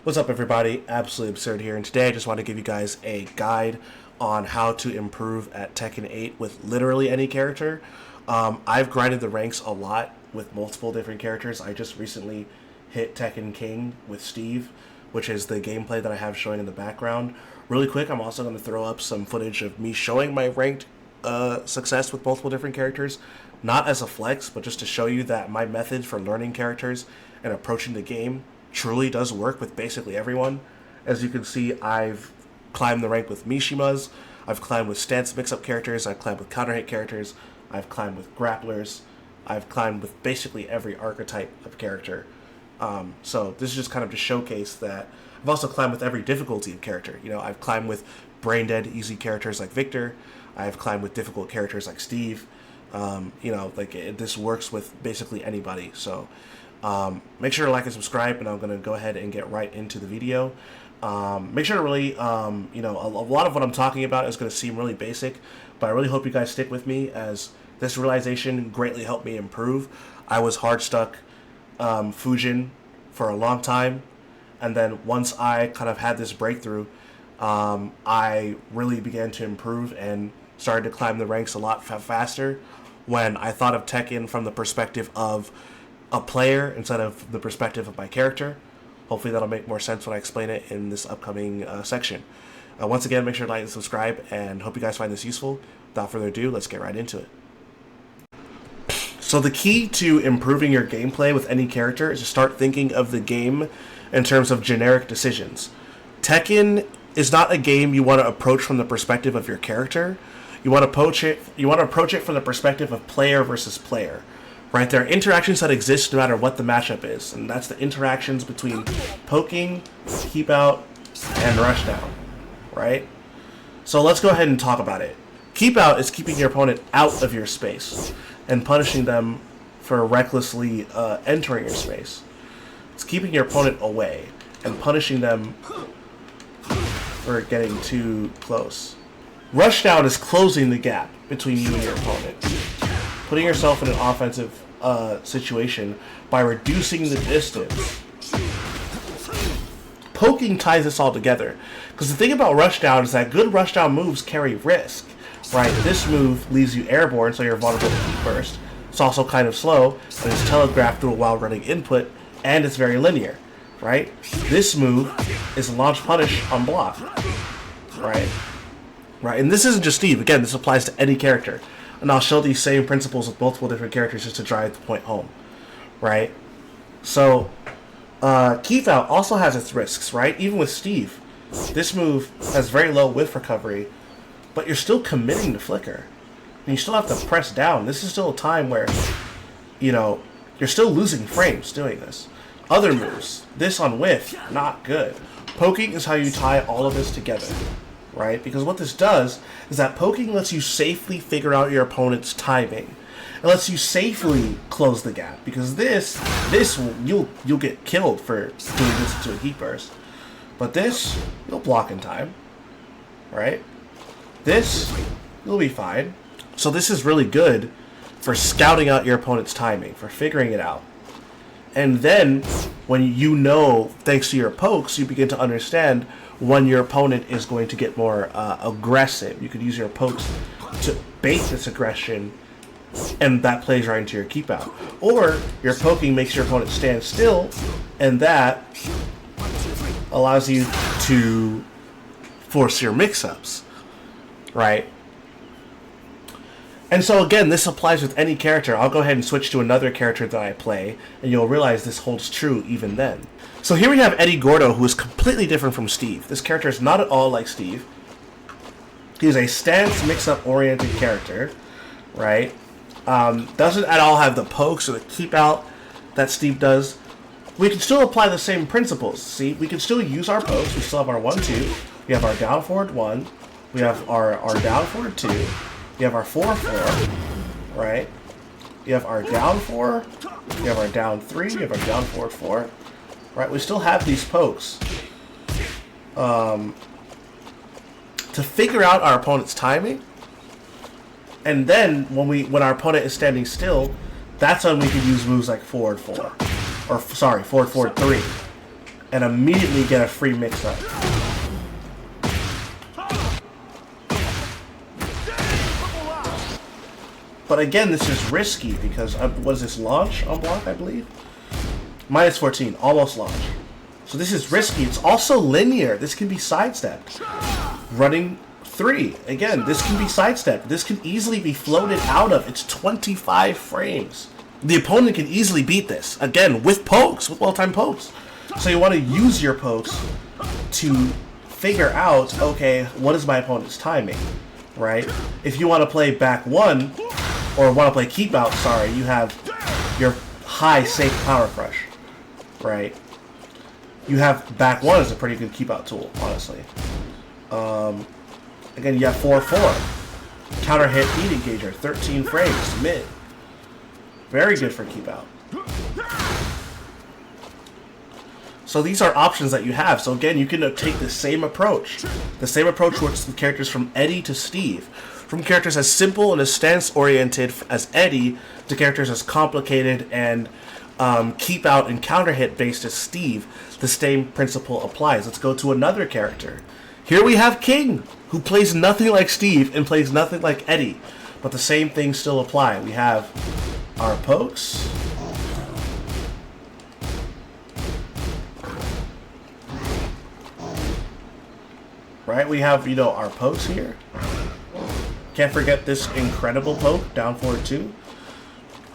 What's up, everybody? Absolutely Absurd here, and today I just want to give you guys a guide on how to improve at Tekken 8 with literally any character. I've grinded the ranks a lot with multiple different characters. I just recently hit Tekken King with Steve, which is the gameplay that I have showing in the background. Really quick, I'm also going to throw up some footage of me showing my ranked success with multiple different characters, not as a flex, but just to show you that my method for learning characters and approaching the game truly does work with basically everyone. As you can see, I've climbed the rank with Mishimas, I've climbed with stance mix-up characters, I've climbed with counter-hit characters, I've climbed with grapplers, I've climbed with basically every archetype of character. So this is just kind of to showcase that I've also climbed with every difficulty of character. You know, I've climbed with brain-dead, easy characters like Victor, I've climbed with difficult characters like Steve. This works with basically anybody. So make sure to like and subscribe, and I'm going to go ahead and get right into the video. Make sure to really, a lot of what I'm talking about is going to seem really basic, but I really hope you guys stick with me, as this realization greatly helped me improve. I was hard stuck Fujin for a long time, and then once I kind of had this breakthrough, I really began to improve and started to climb the ranks a lot faster when I thought of Tekken from the perspective of a player instead of the perspective of my character. Hopefully that'll make more sense when I explain it in this upcoming section. Once again, make sure to like and subscribe, and hope you guys find this useful. Without further ado, let's get right into it. So the key to improving your gameplay with any character is to start thinking of the game in terms of generic decisions. Tekken is not a game you want to approach from the perspective of your character. You want to approach it from the perspective of player versus player. Right, there are interactions that exist no matter what the matchup is, and that's the interactions between poking, keep out, and rush down. Right? So let's go ahead and talk about it. Keep out is keeping your opponent out of your space and punishing them for recklessly entering your space. It's keeping your opponent away and punishing them for getting too close. Rush down is closing the gap between you and your opponent, putting yourself in an offensive situation by reducing the distance. Poking ties this all together, because the thing about rush down is that good rush down moves carry risk. Right, this move leaves you airborne, so you're vulnerable to heat burst. It's also kind of slow, and it's telegraphed through a while running input, and it's very linear. Right, this move is launch punish on block. Right, and this isn't just Steve. Again, this applies to any character. And I'll show these same principles with multiple different characters just to drive the point home, right? So, Keep Out also has its risks, right? Even with Steve, this move has very low whiff recovery, but you're still committing to flicker. And you still have to press down. This is still a time where, you're still losing frames doing this. Other moves, this on whiff, not good. Poking is how you tie all of this together. Right? Because what this does is that poking lets you safely figure out your opponent's timing. It lets you safely close the gap, because you'll get killed for doing this into a heat burst. But this, you'll block in time. Right? This, you'll be fine. So this is really good for scouting out your opponent's timing, for figuring it out. And then, when thanks to your pokes, you begin to understand when your opponent is going to get more aggressive. You could use your pokes to bait this aggression, and that plays right into your keep out. Or your poking makes your opponent stand still, and that allows you to force your mix-ups. Right? And so again, this applies with any character. I'll go ahead and switch to another character that I play, and you'll realize this holds true even then. So here we have Eddie Gordo, who is completely different from Steve. This character is not at all like Steve. He's a stance mix-up oriented character, right? Doesn't at all have the pokes or the keep out that Steve does. We can still apply the same principles. See, we can still use our pokes. We still have our 1-2. We have our down forward 1. We have our down forward 2. We have our 4-4, right? You have our down 4. We have our down 3. We have our down forward 4. Right? We still have these pokes to figure out our opponent's timing. And then when our opponent is standing still, that's when we can use moves like forward 4. Or, sorry, forward 3. and immediately get a free mix-up. But again, this is risky because, what is this, launch on block, I believe? Minus 14, almost launch. So this is risky. It's also linear. This can be sidestepped. Running 3. Again, this can be sidestepped. This can easily be floated out of. It's 25 frames. The opponent can easily beat this. Again, with pokes, with well-timed pokes. So you want to use your pokes to figure out, okay, what is my opponent's timing, right? If you want to play back 1, or want to play keep out, sorry, you have your high safe power crush, right? You have back 1 is a pretty good keep out tool, honestly. Again, you have 4-4. Counter hit heat engager, 13 frames, mid. Very good for keep out. So these are options that you have. So again, you can take the same approach. The same approach works with characters from Eddie to Steve. From characters as simple and as stance-oriented as Eddie to characters as complicated and keep out and counter hit based as Steve, the same principle applies. Let's go to another character. Here we have King, who plays nothing like Steve and plays nothing like Eddie, but the same things still apply. We have our pokes. Right, we have, you know, our pokes here. Can't forget this incredible poke, down forward 2.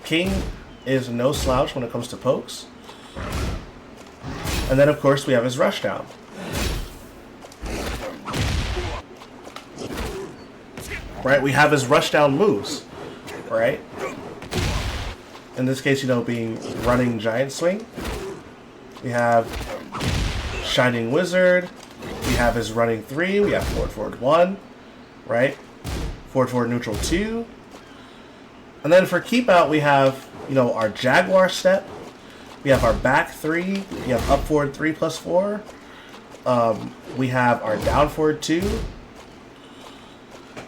King is no slouch when it comes to pokes. And then, of course, we have his rush down. Right, we have his rush down moves. Right? In this case, you know, being running giant swing. We have Shining Wizard. We have his running 3. We have forward 1. Right? Forward neutral 2. And then for keep out, we have, you know, our Jaguar step. We have our back 3. We have up forward 3 plus 4. We have our down forward 2.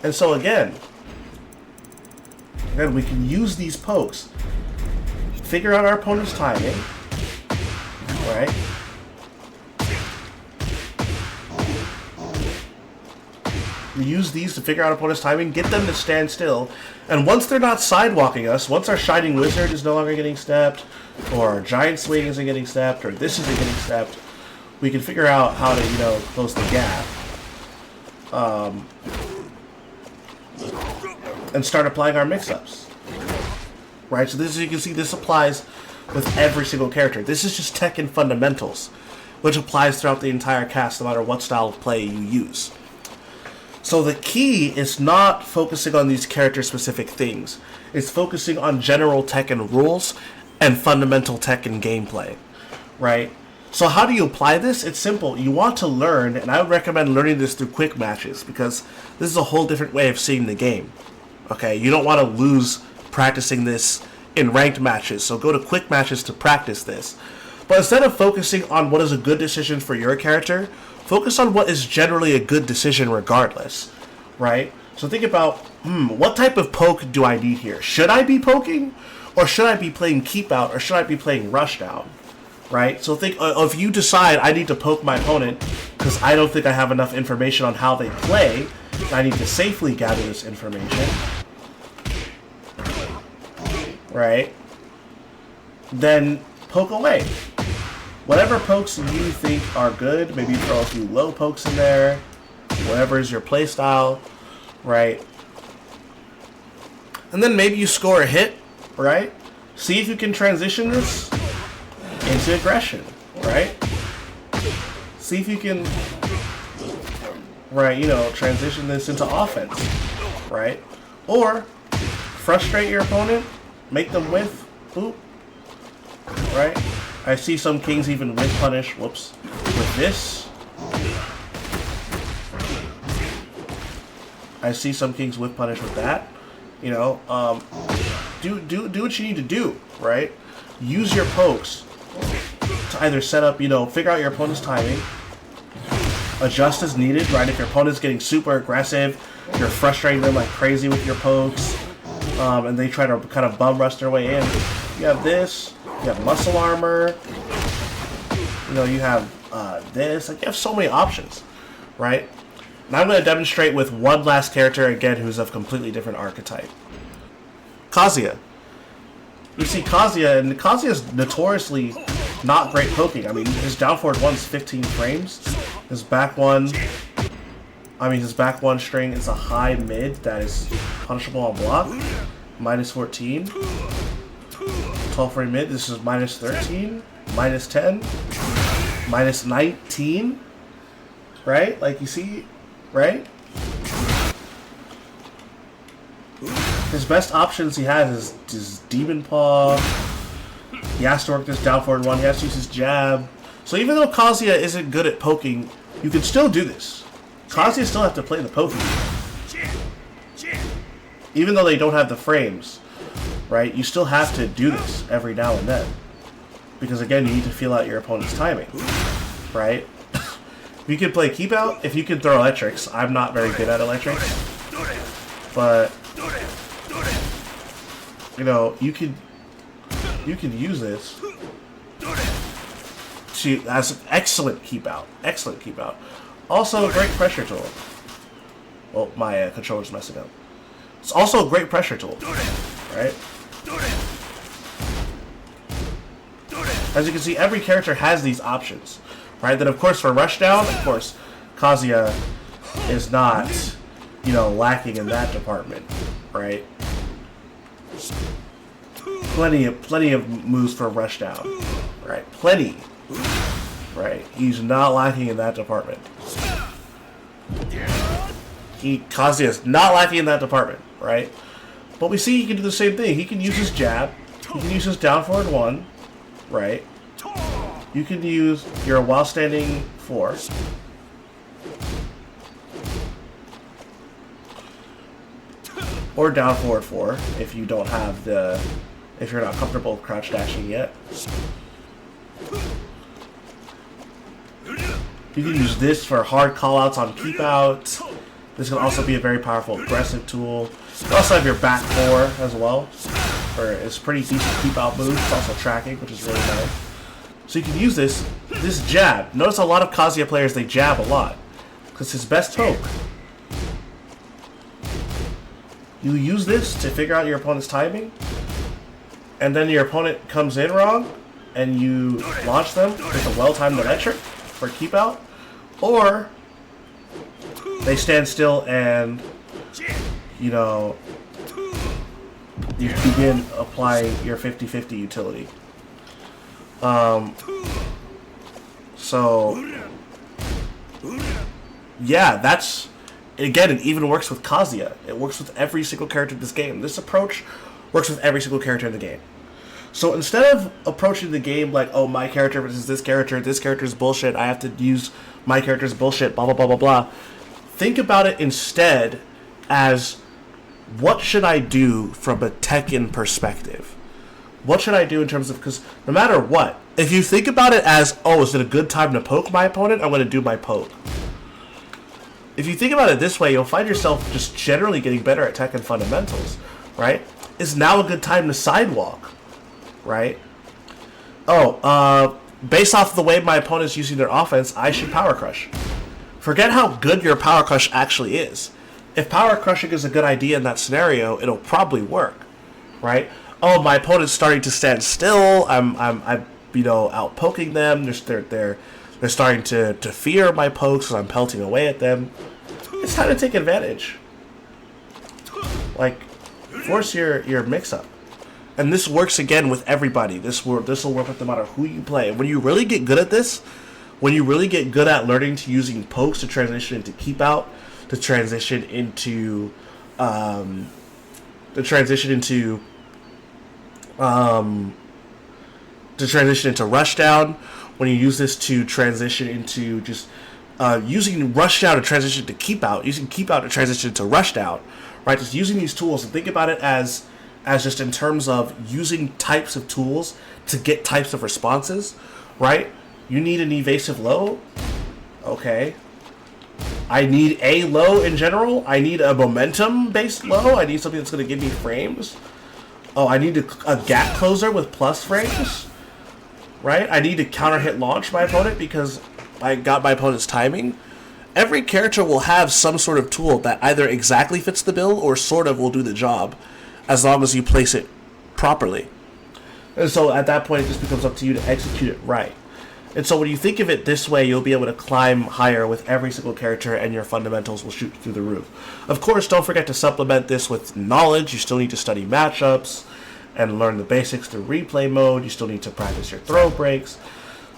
And so again, we can use these pokes. Figure out our opponent's timing. Right? We use these to figure out opponent's timing, get them to stand still, and once they're not sidewalking us, once our Shining Wizard is no longer getting stepped, or our Giant Swing isn't getting stepped, or this isn't getting stepped, we can figure out how to, you know, close the gap. And start applying our mix-ups. Right, so this, as you can see, this applies with every single character. This is just Tekken fundamentals, which applies throughout the entire cast, no matter what style of play you use. So the key is not focusing on these character-specific things. It's focusing on general Tekken rules and fundamental Tekken gameplay, right? So how do you apply this? It's simple. You want to learn, and I would recommend learning this through quick matches, because this is a whole different way of seeing the game. Okay, you don't want to lose practicing this in ranked matches, so go to quick matches to practice this. But instead of focusing on what is a good decision for your character, focus on what is generally a good decision regardless, right? So think about, what type of poke do I need here? Should I be poking? Or should I be playing keep out? Or should I be playing rush down? Right? So think, if you decide I need to poke my opponent because I don't think I have enough information on how they play, I need to safely gather this information, right? Then poke away. Whatever pokes you think are good, maybe throw a few low pokes in there, whatever is your play style, right? And then maybe you score a hit, right? See if you can transition this into aggression, right? See if you can, right, you know, transition this into offense, right? Or frustrate your opponent, make them whiff, boop, right? I see some kings even whiff punish, whoops, with this. I see some kings whiff punish with that. You know, do what you need to do, right? Use your pokes to either set up, you know, figure out your opponent's timing, adjust as needed, right? If your opponent's getting super aggressive, you're frustrating them like crazy with your pokes, and they try to kind of bum rush their way in. You have this, you have muscle armor, you know, you have this. Like, you have so many options, right? And I'm going to demonstrate with one last character, again, who's of completely different archetype. Kazuya. You see Kazuya, and Kazuya's notoriously not great poking. I mean, his down forward one's 15 frames. His back one string is a high mid that is punishable on block. Minus 14. 12 frame mid, this is minus 13. Minus 10. Minus 19. Right? Like, you see? Right? His best options he has is Demon Paw. He has to work this down forward one. He has to use his jab. So even though Kazuya isn't good at poking, you can still do this. Kazuya still have to play the poking. Even though they don't have the frames, right? You still have to do this every now and then. Because again, you need to feel out your opponent's timing, right? If you can play keep out, if you can throw electrics, I'm not very good at electrics. But you know, you can use this to as an excellent keep out. Excellent keep out. Also a great pressure tool. Well, my controller's messing up. It's also a great pressure tool, right? As you can see, every character has these options, right? Then, of course, for rushdown, of course, Kazuya is not, you know, lacking in that department, right? Plenty of moves for rushdown, right? Plenty, right? He's not lacking in that department. Kazuya is not lacking in that department, right? But we see he can do the same thing. He can use his jab. He can use his down forward one, right? You can use your while standing 4. Or down forward 4 if you don't have the, if you're not comfortable with crouch dashing yet. You can use this for hard callouts on keep out. This can also be a very powerful aggressive tool. You also have your back 4 as well. It's pretty decent keep out move. It's also tracking, which is really nice. So you can use this jab. Notice a lot of Kazuya players, they jab a lot. Because his best poke. You use this to figure out your opponent's timing. And then your opponent comes in wrong. And you launch them with a well-timed electric for keep out. Or they stand still and, you know, you begin applying your 50-50 utility. So, yeah, that's, again, it even works with Kazuya. It works with every single character in this game. This approach works with every single character in the game. So instead of approaching the game like, oh, my character versus this character is bullshit, I have to use my character's bullshit, blah, blah, blah, blah, blah. Think about it instead as, what should I do from a Tekken perspective? What should I do in terms of, because no matter what, if you think about it as, oh, is it a good time to poke my opponent? I'm going to do my poke. If you think about it this way, you'll find yourself just generally getting better at Tekken fundamentals, right? Is now a good time to sidewalk, right? Oh, based off of the way my opponent's using their offense, I should power crush. Forget how good your power crush actually is. If power crushing is a good idea in that scenario, it'll probably work, right? Oh, my opponent's starting to stand still. I'm you know, out poking them. They're starting to fear my pokes because I'm pelting away at them. It's time to take advantage. Like, force your mix up. And this works again with everybody. This will work with no matter who you play. When you really get good at this, when you really get good at learning to using pokes to transition into keep out, to transition into rush down, when you use this to transition into just using rush down to transition to keep out, using keep out to transition to rush down, right? Just using these tools and think about it as just in terms of using types of tools to get types of responses, right? You need an evasive low, okay. I need a low in general. I need a momentum-based low. I need something that's going to give me frames. Oh, I need a gap closer with plus frames, right? I need to counter hit launch my opponent because I got my opponent's timing, every character will have some sort of tool that either exactly fits the bill or sort of will do the job, as long as you place it properly. And so at that point, it just becomes up to you to execute it right. And so when you think of it this way, you'll be able to climb higher with every single character, and your fundamentals will shoot through the roof. Of course, don't forget to supplement this with knowledge. You still need to study matchups and learn the basics through replay mode. You still need to practice your throw breaks.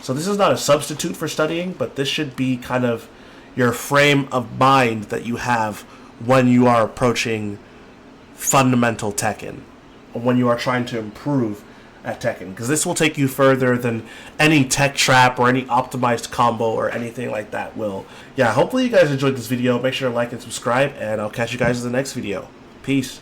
So this is not a substitute for studying, but this should be kind of your frame of mind that you have when you are approaching fundamental Tekken, or when you are trying to improve at Tekken, because this will take you further than any tech trap or any optimized combo or anything like that will. Yeah, hopefully you guys enjoyed this video. Make sure to like and subscribe, and I'll catch you guys in the next video. Peace.